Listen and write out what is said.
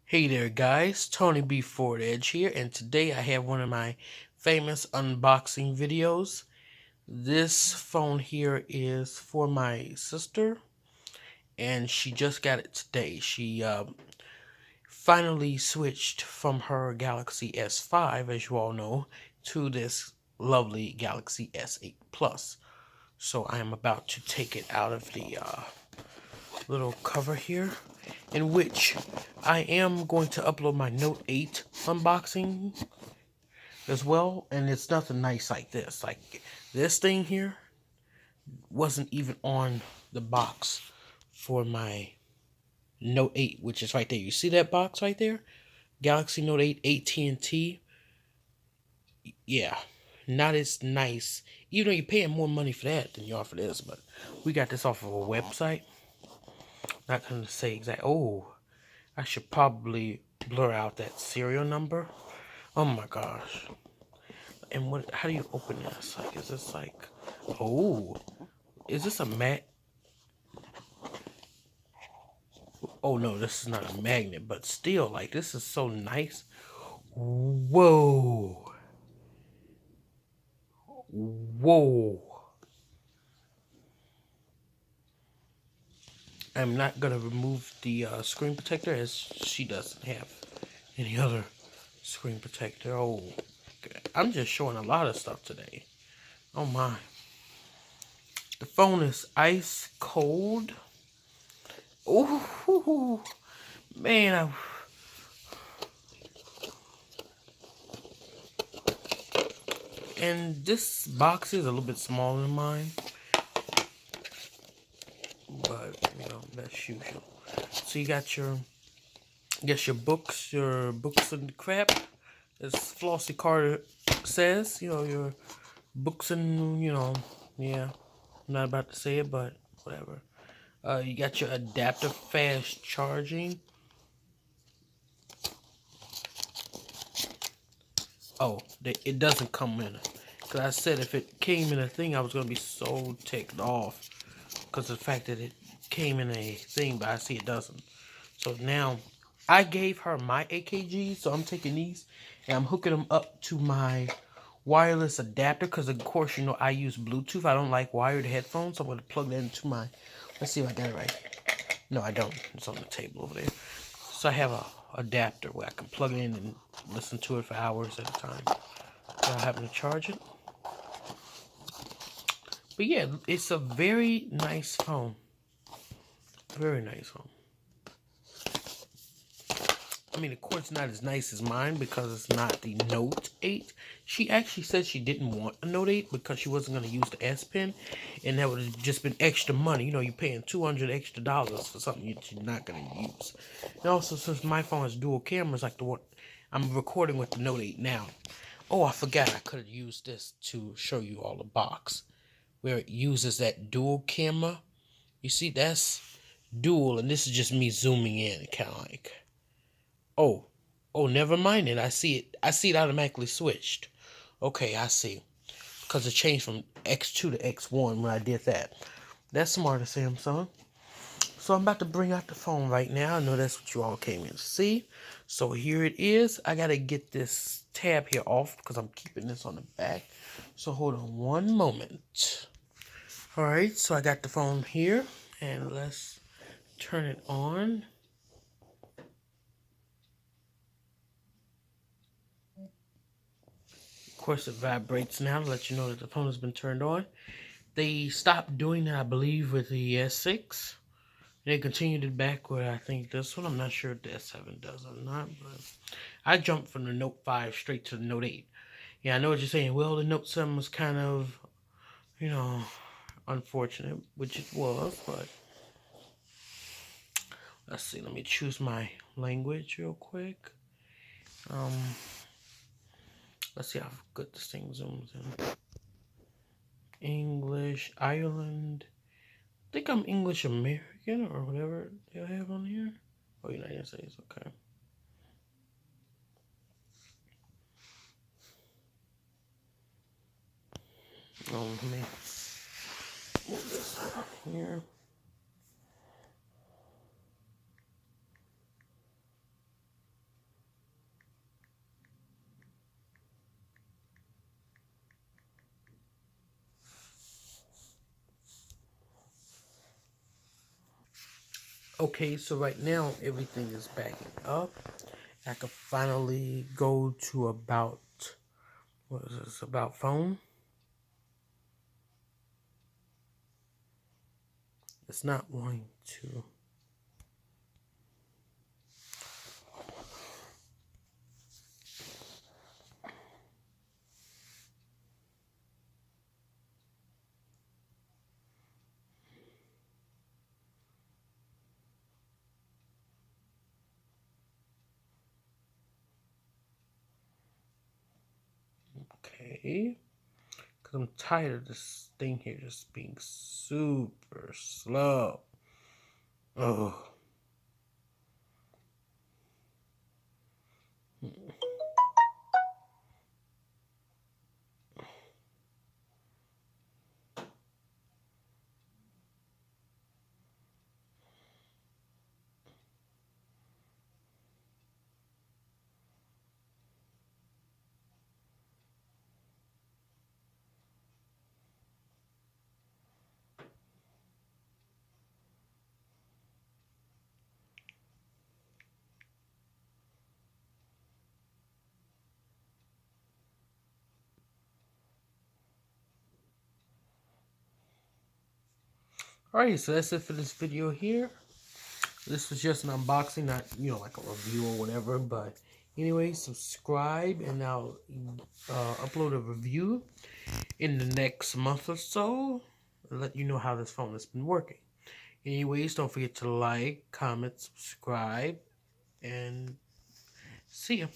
Hey there guys, Tony B. Ford Edge here, and today I have one of my famous unboxing videos. This phone here is for my sister, and she just got it today. She finally switched from her Galaxy S5, as you all know, to this lovely Galaxy S8 Plus. So I am about to take it out of the little cover here, in which I am going to upload my Note 8 unboxing as well, and it's nothing nice like this. Like, this thing here wasn't even on the box for my Note 8, which is right there. You see that box right there? Galaxy Note 8 AT&T. Yeah, not as nice. Even though you're paying more money for that than you are for this, but we got this off of a website. Not gonna say exact. Oh, I should probably blur out that serial number. Oh my gosh. And what? How do you open this? Like, is this like? Oh, is this a Oh no, this is not a magnet, but still, like, this is so nice. Whoa, whoa. I'm not gonna remove the screen protector, as she doesn't have any other screen protector. Oh, I'm just showing a lot of stuff today. Oh my. The phone is ice cold. Oh, man. And this box is a little bit smaller than mine, but that's usual. So you got your, I guess, your books and crap, as Flossie Carter says. Your books and yeah. I'm not about to say it, but whatever. You got your adapter fast charging. Oh, it doesn't come in. Because I said if it came in a thing, I was going to be so ticked off. Because of the fact that it came in a thing, but I see it doesn't. So now, I gave her my AKG, so I'm taking these, and I'm hooking them up to my wireless adapter. Because, of course, I use Bluetooth. I don't like wired headphones, so I'm going to plug that into my... Let's see if I got it right. No, I don't. It's on the table over there. So I have a adapter where I can plug it in and listen to it for hours at a time without having to charge it. But yeah, it's a very nice phone. Very nice phone. I mean, of course, it's not as nice as mine because it's not the Note 8. She actually said she didn't want a Note 8 because she wasn't going to use the S Pen, and that would have just been extra money. You're paying $200 extra for something you're not going to use. And also, since my phone has dual cameras, like the one I'm recording with the Note 8 now. Oh, I forgot I could have used this to show you all the box, where it uses that dual camera. You see, that's dual, and this is just me zooming in, kind of like... Oh, never mind it. I see it. I see it automatically switched. Okay, I see. Because it changed from X2 to X1 when I did that. That's smart of Samsung. So I'm about to bring out the phone right now. I know that's what you all came in to see. So here it is. I got to get this tab here off because I'm keeping this on the back. So hold on one moment. Alright, so I got the phone here. And let's turn it on. Of course, it vibrates now to let you know that the phone has been turned on. They stopped doing that, I believe, with the S6. They continued it back with, I think, this one. I'm not sure if the S7 does or not, but I jumped from the Note 5 straight to the Note 8. Yeah, I know what you're saying. Well, the Note 7 was kind of, unfortunate, which it was, but let's see. Let me choose my language real quick. Let's see how good this thing zooms in. English, Ireland. I think I'm English American or whatever they have on here. Oh, United States, okay. Let me move this out here. Okay, so right now everything is backing up. I can finally go to about, what is this, about phone? It's not wanting to. Okay. Because I'm tired of this thing here just being super slow. Oh. Alright, so that's it for this video here. This was just an unboxing, not, like a review or whatever. But anyway, subscribe, and I'll upload a review in the next month or so. And let you know how this phone has been working. Anyways, don't forget to like, comment, subscribe, and see ya.